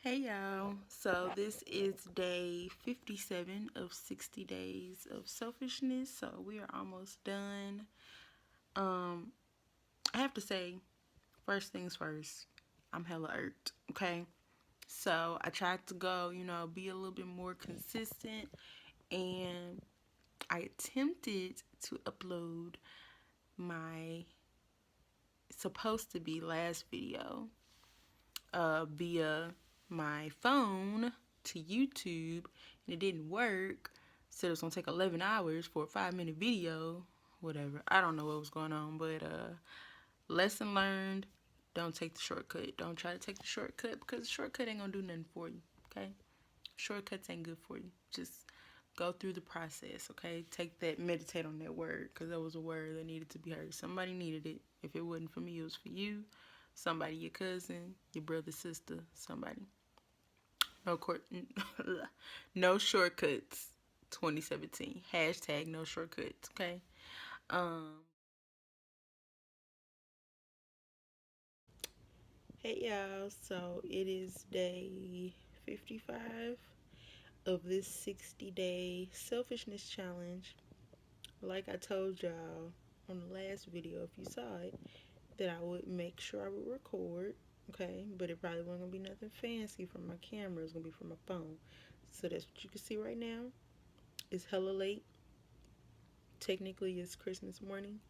Hey y'all, so this is day 57 of 60 days of selfishness, so we are almost done. Um, I have to say, first things first, I'm hella irked, okay? So I tried to go, be a little bit more consistent, and I attempted to upload my supposed to be last video via my phone to YouTube, and it didn't work. Said it was gonna take 11 hours for a 5-minute video. Whatever. I don't know what was going on, but lesson learned. Don't take the shortcut. Don't try to take the shortcut because the shortcut ain't gonna do nothing for you. Okay? Shortcuts ain't good for you. Just go through the process. Okay? Meditate on that word because that was a word that needed to be heard. Somebody needed it. If it wasn't for me, it was for you. Somebody, your cousin, your brother, sister, somebody. No court, no shortcuts. 2017 hashtag no shortcuts. Okay. Um. Hey y'all. So it is day 55 of this 60-day selfishness challenge. Like I told y'all on the last video, if you saw it, that I would make sure I would record. Okay, but it probably wasn't gonna be nothing fancy from my camera. It's gonna be from my phone. So that's what you can see right now. It's hella late. Technically, it's Christmas morning,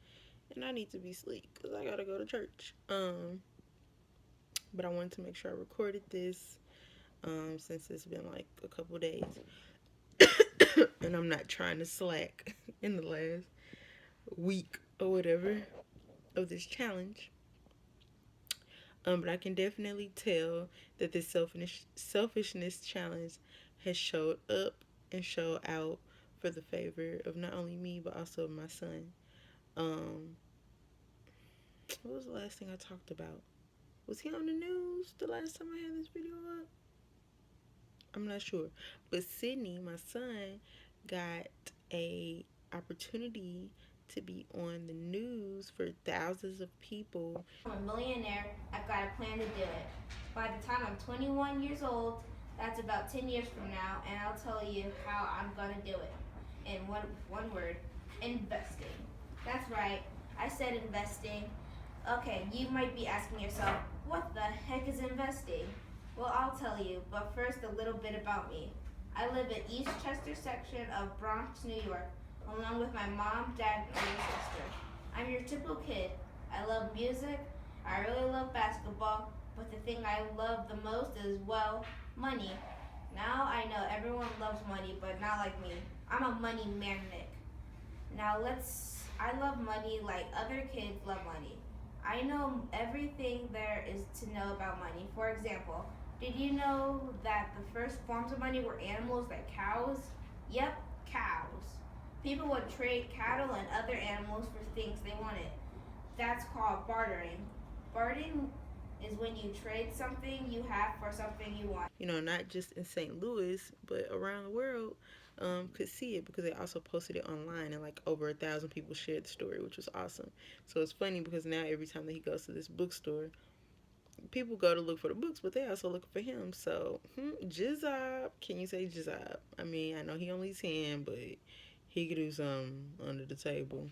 and I need to be asleep because I gotta go to church. But I wanted to make sure I recorded this since it's been like a couple days, and I'm not trying to slack in the last week or whatever of this challenge. But I can definitely tell that this selfishness challenge has showed up and showed out for the favor of not only me but also my son. Um, what was the last thing I talked about? Was he on the news the last time I had this video up? I'm not sure. But Sydney, my son, got a opportunity to be on the news for thousands of people. I'm a millionaire. I've got a plan to do it. By the time I'm 21 years old, that's about 10 years from now, and I'll tell you how I'm going to do it. In one word, investing. That's right. I said investing. Okay, you might be asking yourself, what the heck is investing? Well, I'll tell you, but first a little bit about me. I live in East Chester section of Bronx, New York, along with my mom, dad, and older sister. I'm your typical kid. I love music, I really love basketball, but the thing I love the most is, well, money. Now I know everyone loves money, but not like me. I'm a money magnet. I love money like other kids love money. I know everything there is to know about money. For example, did you know that the first forms of money were animals like cows? Yep, cows. People would trade cattle and other animals for things they wanted. That's called bartering. Bartering is when you trade something you have for something you want. Not just in St. Louis, but around the world, could see it because they also posted it online, and like over 1,000 people shared the story, which was awesome. So it's funny because now every time that he goes to this bookstore, people go to look for the books, but they also look for him. So, Jizob, can you say Jizob? I mean, I know he only 10, but he could do something under the table.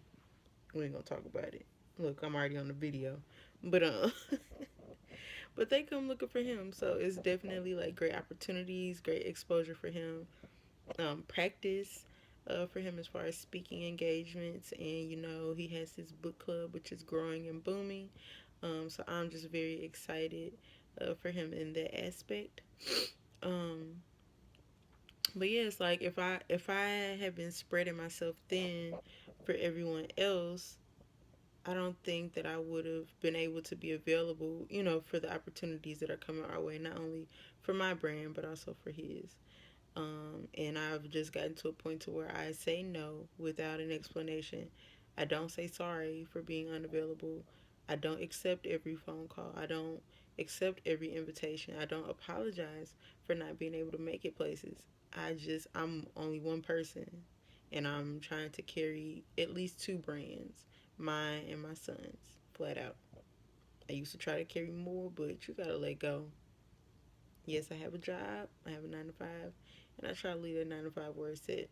We ain't gonna talk about it. Look, I'm already on the video, but but they come looking for him. So it's definitely like great opportunities, great exposure for him, practice for him as far as speaking engagements, and he has his book club which is growing and booming. So I'm just very excited for him in that aspect. Um, but yeah, it's like if I had been spreading myself thin for everyone else, I don't think that I would have been able to be available, for the opportunities that are coming our way, not only for my brand, but also for his. And I've just gotten to a point to where I say no without an explanation. I don't say sorry for being unavailable. I don't accept every phone call. I don't accept every invitation. I don't apologize for not being able to make it places. I'm only one person, and I'm trying to carry at least two brands, mine and my son's, flat out. I used to try to carry more, but you gotta let go. Yes, I have a job. I have a 9 to 5, and I try to leave that 9 to 5 where it's at.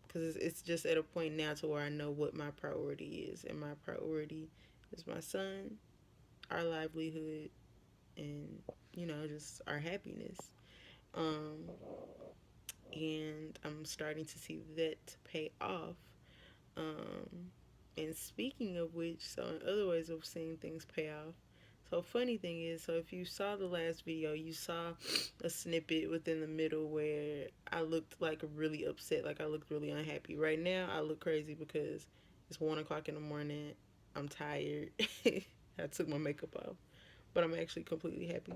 Because it's just at a point now to where I know what my priority is, and my priority is my son, our livelihood, and just our happiness. Um, and I'm starting to see that pay off. Um, and speaking of which, so in other ways of seeing things pay off. So funny thing is, so if you saw the last video, you saw a snippet within the middle where I looked like really upset, like I looked really unhappy. Right now, I look crazy because it's 1 o'clock in the morning. I'm tired. I took my makeup off, but I'm actually completely happy.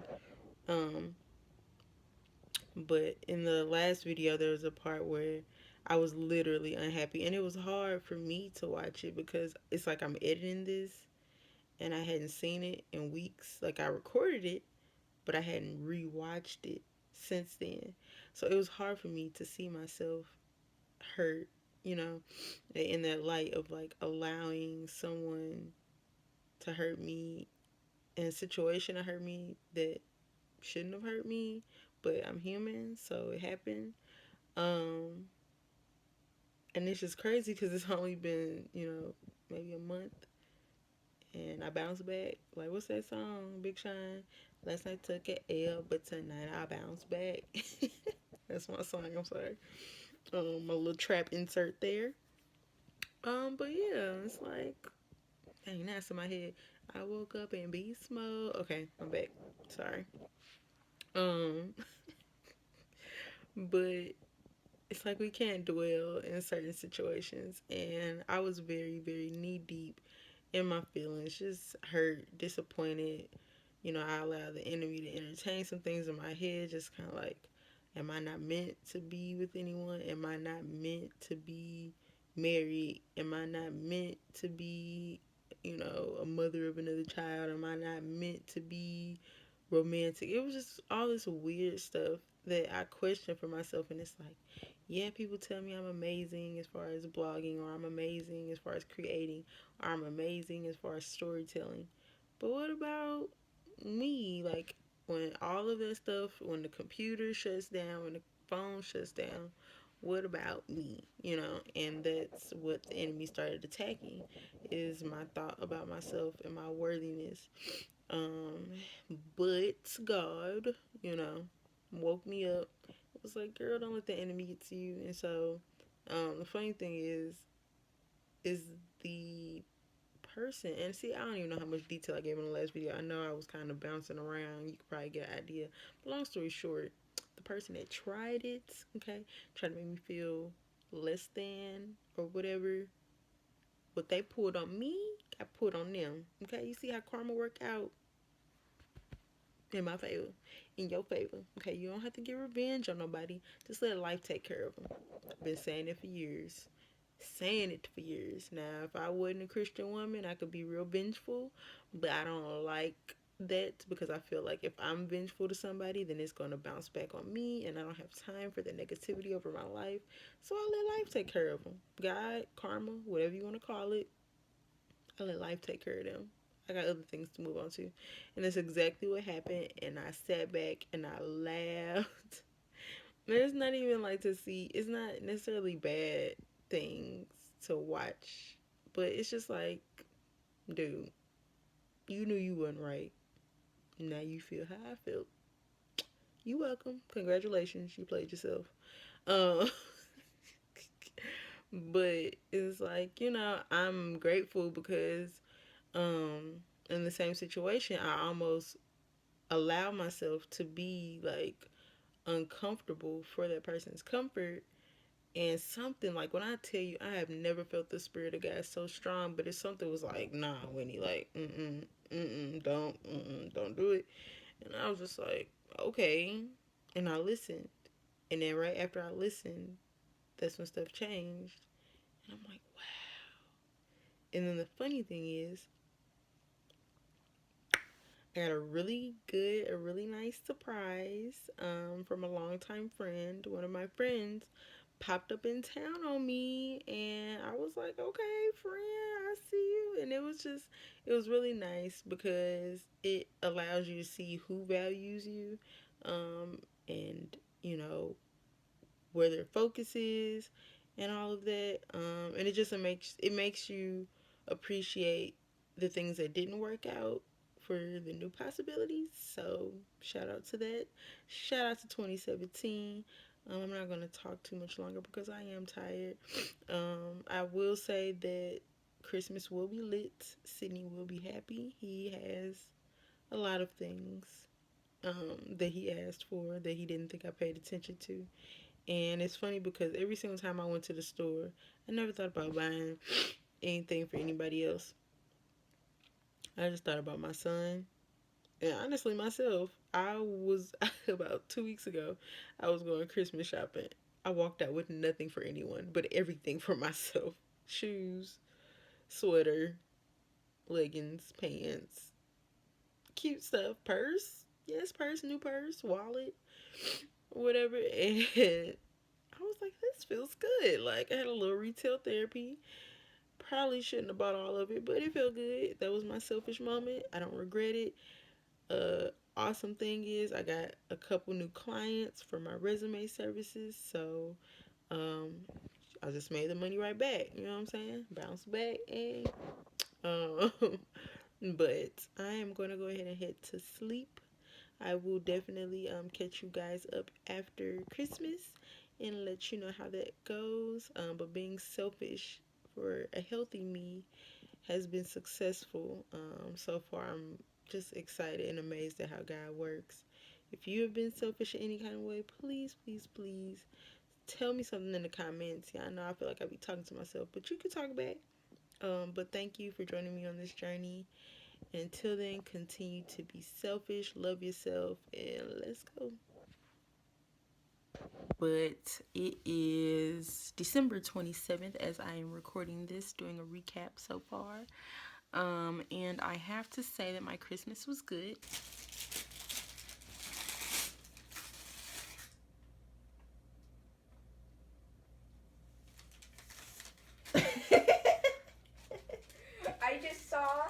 Um, but in the last video, there was a part where I was literally unhappy, and it was hard for me to watch it because it's like I'm editing this, and I hadn't seen it in weeks. Like I recorded it, but I hadn't rewatched it since then. So it was hard for me to see myself hurt, you know, in that light of like allowing someone to hurt me in a situation that hurt me that shouldn't have hurt me, but I'm human, so it happened. Um, and it's just crazy because it's only been, maybe a month, and I bounced back. Like, what's that song, Big Shine? Last night took a L, but tonight I bounce back. That's my song. I'm sorry. A little trap insert there. But yeah, it's like, dang, that's in my head. I woke up in beast mode. Okay, I'm back. Sorry. Um, but it's like we can't dwell in certain situations, and I was very, very knee deep in my feelings, just hurt, disappointed. I allow the enemy to entertain some things in my head, just kind of like, am I not meant to be with anyone? Am I not meant to be married? Am I not meant to be, a mother of another child? Am I not meant to be romantic? It was just all this weird stuff that I question for myself, and it's like, yeah, people tell me I'm amazing as far as blogging, or I'm amazing as far as creating, or I'm amazing as far as storytelling. But what about me? Like, when all of that stuff, when the computer shuts down, when the phone shuts down, what about me? And that's what the enemy started attacking, is my thought about myself and my worthiness. Um, but God, you know, woke me up. It was like, girl, don't let the enemy get to you. And so, the funny thing is the person, and see, I don't even know how much detail I gave in the last video. I know I was kind of bouncing around. You could probably get an idea. But long story short, the person that tried it, okay, tried to make me feel less than or whatever, what they pulled on me, I put on them. Okay, you see how karma work out in my favor, in your favor. Okay, you don't have to get revenge on nobody. Just let life take care of them. I've been saying it for years. Saying it for years. Now, if I wasn't a Christian woman, I could be real vengeful, but I don't like that because I feel like if I'm vengeful to somebody, then it's going to bounce back on me, and I don't have time for the negativity over my life. So I let life take care of them. God, karma, whatever you want to call it, I let life take care of them. I got other things to move on to. And that's exactly what happened. And I sat back and I laughed. There's not even like to see, it's not necessarily bad things to watch, but it's just like, dude, you knew you wasn't right. Now you feel how I felt. You welcome. Congratulations. You played yourself. Um, but it's like, I'm grateful because in the same situation, I almost allow myself to be like uncomfortable for that person's comfort. And something like, when I tell you, I have never felt the spirit of God so strong, but if something was like, nah, Winnie, like, don't do it. And I was just like, okay. And I listened. And then right after I listened, that's when stuff changed. And I'm like, wow. And then the funny thing is, I got a really nice surprise from a longtime friend. One of my friends popped up in town on me, and I was like, okay, friend, I see you. And it was really nice because it allows you to see who values you, and, you know, where their focus is and all of that. And it makes you appreciate the things that didn't work out for the new possibilities. So shout out to that. Shout out to 2017. I'm not gonna talk too much longer because I am tired. I will say that Christmas will be lit. Sydney will be happy. He has a lot of things that he asked for that he didn't think I paid attention to. And it's funny because every single time I went to the store, I never thought about buying anything for anybody else. I just thought about my son. And honestly, myself, I was about 2 weeks ago, I was going Christmas shopping. I walked out with nothing for anyone, but everything for myself: shoes, sweater, leggings, pants, cute stuff, purse. Yes, purse, new purse, wallet, whatever. And I was like, this feels good. Like, I had a little retail therapy. Probably shouldn't have bought all of it, but it felt good. That was my selfish moment. I don't regret it. Awesome thing is I got a couple new clients for my resume services, so um, I just made the money right back. You know what I'm saying? Bounce back, and um, but I am going to go ahead and head to sleep. I will definitely catch you guys up after Christmas and let you know how that goes. But being selfish for a healthy me has been successful so far. I'm just excited and amazed at how God works. If you have been selfish in any kind of way, please, please, please tell me something in the comments. Yeah, I know I feel like I be talking to myself, but you can talk back. But thank you for joining me on this journey. Until then, continue to be selfish, love yourself, and let's go. But it is December 27th as I am recording this, doing a recap so far. And I have to say that my Christmas was good. I just saw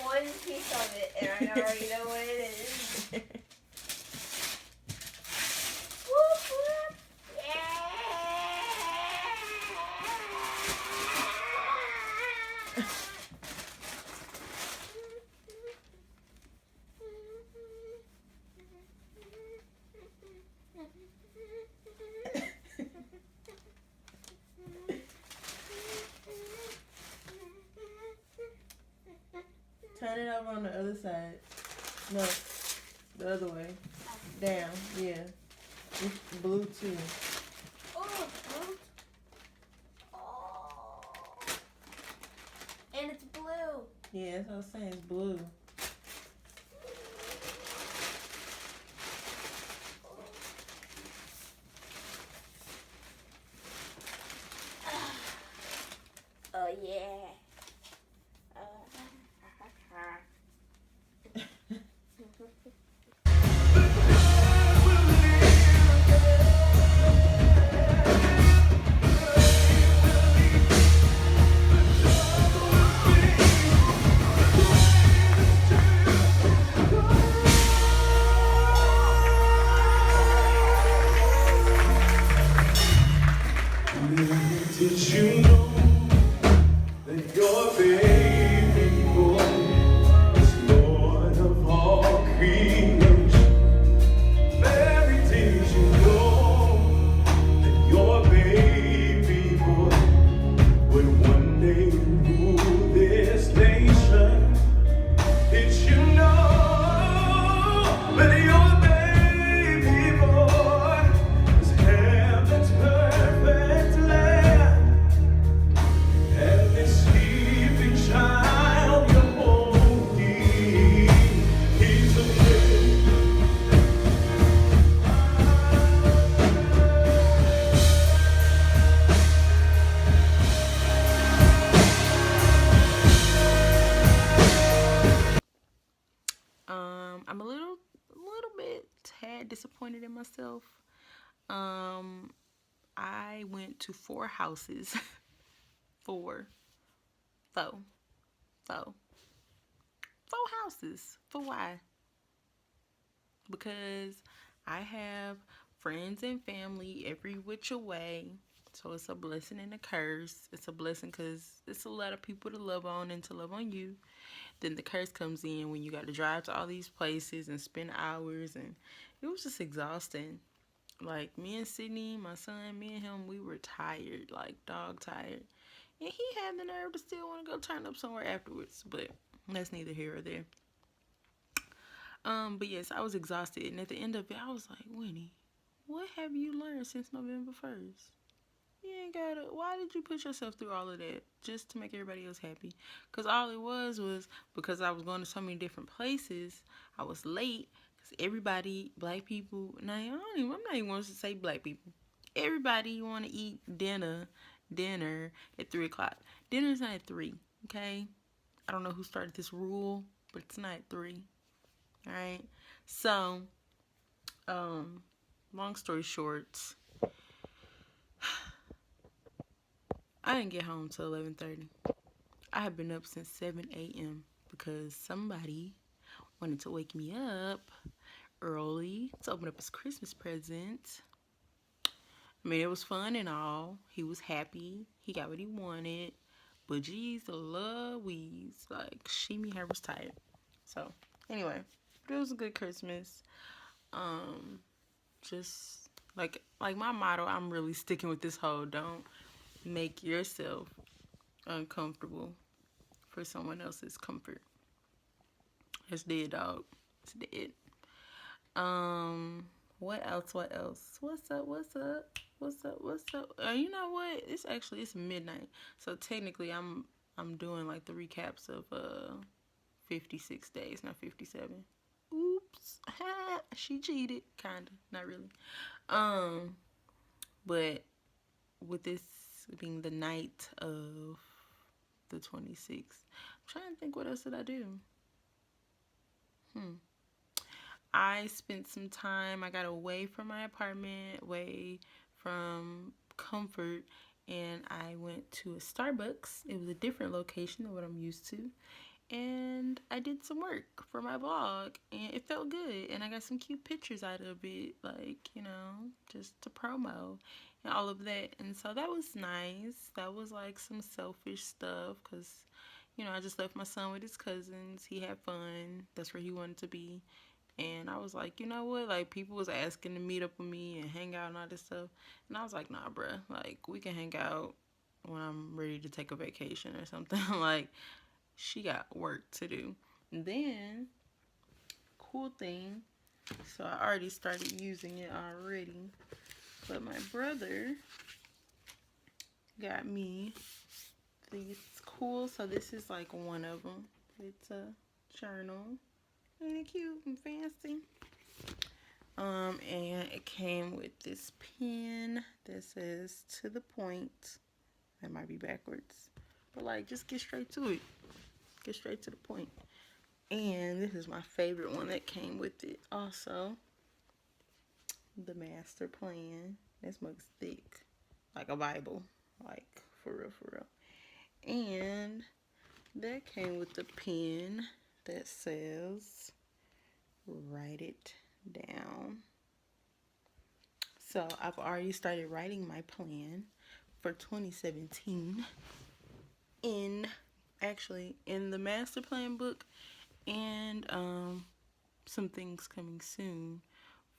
one piece of it, and I already know what it is. Whoop, whoop. Turn it over on the other side. No, the other way. Down, yeah. It's blue too. Oh, it's blue. Oh. And it's blue. Yeah, that's what I was saying. It's blue. Oh, yeah. Did you know that your baby boy is Lord of all creation? Mary, did you know that your baby boy would one day rule this nation? Did you know that your baby boy is heaven's perfect lamb? And this sleeping child you're holding, he's a baby. I'm a little bit tad disappointed in myself. Um, I went to 4 houses. four, four, four, 4 houses. For why? Because I have friends and family every which way. So it's a blessing and a curse. It's a blessing because it's a lot of people to love on and to love on you. Then the curse comes in when you got to drive to all these places and spend hours, and it was just exhausting. Like me and Sydney, my son, me and him, we were tired, like dog tired. And he had the nerve to still want to go turn up somewhere afterwards, but that's neither here or there. But yes, I was exhausted, and at the end of it, I was like, Winnie, what have you learned since November 1st? You ain't gotta. Why did you put yourself through all of that just to make everybody else happy? Because all it was because I was going to so many different places. I was late because everybody, black people. Now I'm not even going to say black people. Everybody want to eat dinner at 3 o'clock. Dinner's not at 3. Okay. I don't know who started this rule, but it's not at 3. All right. So, long story short, I didn't get home till 11:30. I had been up since 7 a.m. because somebody wanted to wake me up early to open up his Christmas present. I mean, it was fun and all. He was happy. He got what he wanted. But geez, Louise, like, she me hair was tired. So, anyway, it was a good Christmas. Just like my motto, I'm really sticking with this whole don't make yourself uncomfortable for someone else's comfort. It's dead, dog. It's dead. What else? What else? What's up? What's up? What's up? What's up? You know what? It's midnight, so technically I'm doing like the recaps of 56 days, not 57. Oops, she cheated, kinda, not really. Um, but with this being the night of the 26th, I'm trying to think what else did I do. I spent some time, I got away from my apartment, away from comfort, and I went to a Starbucks. It was a different location than what I'm used to. And I did some work for my blog, and it felt good. And I got some cute pictures out of it, like, just to promo and all of that. And so that was nice. That was like some selfish stuff because, I just left my son with his cousins. He had fun. That's where he wanted to be. And I was like, you know what? Like, people was asking to meet up with me and hang out and all this stuff. And I was like, nah, bruh. Like, we can hang out when I'm ready to take a vacation or something. Like, she got work to do. And then, cool thing. So, I already started using it already. But my brother got me these cool. So, this is like one of them. It's a journal. Ain't it cute and fancy? And it came with this pen that says to the point. That might be backwards. But like, just get straight to it. Get straight to the point. And this is my favorite one that came with it also. The master plan. This mug's thick. Like a Bible. Like, for real, for real. And that came with the pen that says write it down. So I've already started writing my plan for 2017 in the master plan book, and some things coming soon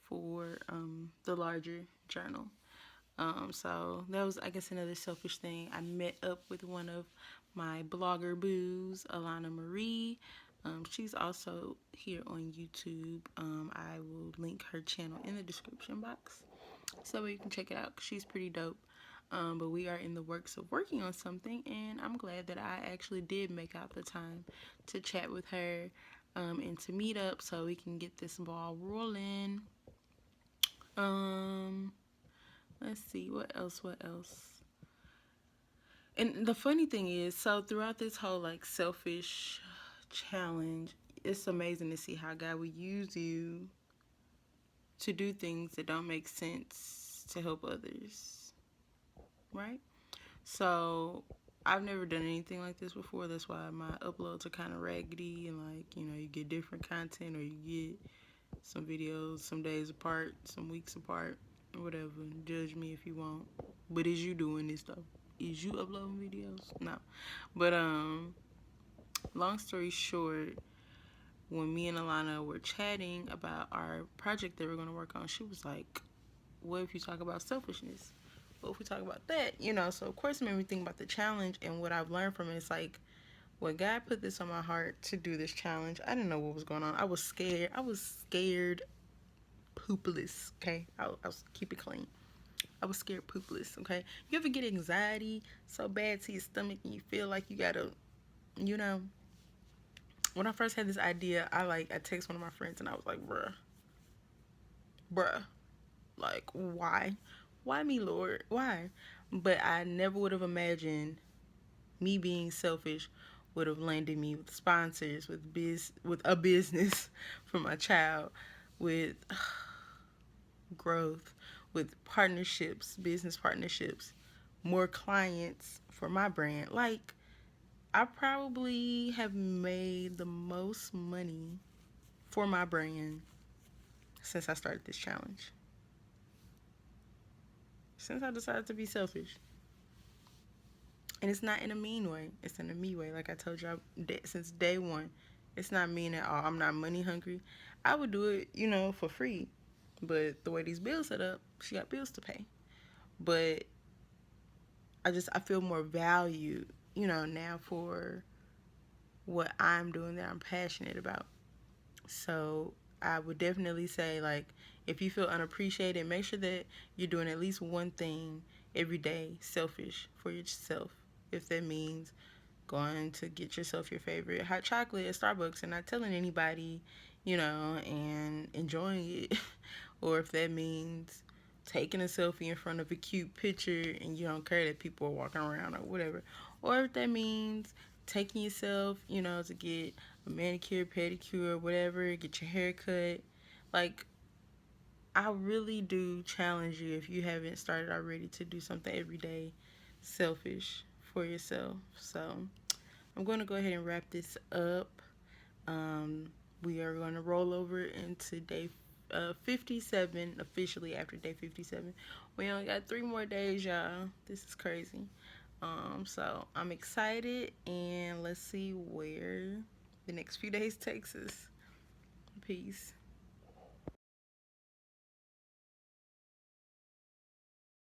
for the larger journal. So that was, I guess, another selfish thing. I met up with one of my blogger boos, Alana Marie. She's also here on YouTube. I will link her channel in the description box so you can check it out. She's pretty dope. But we are in the works of working on something, and I'm glad that I actually did make out the time to chat with her and to meet up so we can get this ball rolling. Let's see, what else? And the funny thing is, so throughout this whole like selfish challenge, it's amazing to see how God will use you to do things that don't make sense to help others. right? So I've never done anything like this before. That's why my uploads are kind of raggedy and like, you get different content or you get some videos some days apart, some weeks apart, or whatever. Judge me if you want. But is you doing this stuff? Is you uploading videos? No. But long story short, when me and Alana were chatting about our project that we're gonna work on, she was like, what if you talk about selfishness? What if we talk about that? So of course it made me think about the challenge and what I've learned from it. It's like when God put this on my heart to do this challenge, I didn't know what was going on. I was scared. I was scared poopless, okay? I was keep it clean. I was scared poopless, okay? You ever get anxiety so bad to your stomach and you feel like you gotta, you know? When I first had this idea, I text one of my friends and I was like, bruh, like why me, Lord, why? But I never would have imagined me being selfish would have landed me with sponsors, with a business for my child, with growth, with partnerships, business partnerships, more clients for my brand. Like, I probably have made the most money for my brand since I started this challenge. Since I decided to be selfish. And it's not in a mean way. It's in a me way. Like I told you since day one. It's not mean at all. I'm not money hungry. I would do it, for free. But the way these bills set up, she got bills to pay. But I feel more valued, now for what I'm doing that I'm passionate about. So I would definitely say, like, if you feel unappreciated, make sure that you're doing at least one thing every day selfish for yourself. If that means going to get yourself your favorite hot chocolate at Starbucks and not telling anybody, and enjoying it. Or if that means taking a selfie in front of a cute picture and you don't care that people are walking around or whatever. Or if that means taking yourself, to get a manicure, pedicure, whatever, get your hair cut. Like, I really do challenge you, if you haven't started already, to do something every day selfish for yourself. So I'm going to go ahead and wrap this up. Um, we are going to roll over into day 57, officially after day 57. We only got 3 more days, y'all. This is crazy. So I'm excited, and let's see where the next few days takes us. Peace.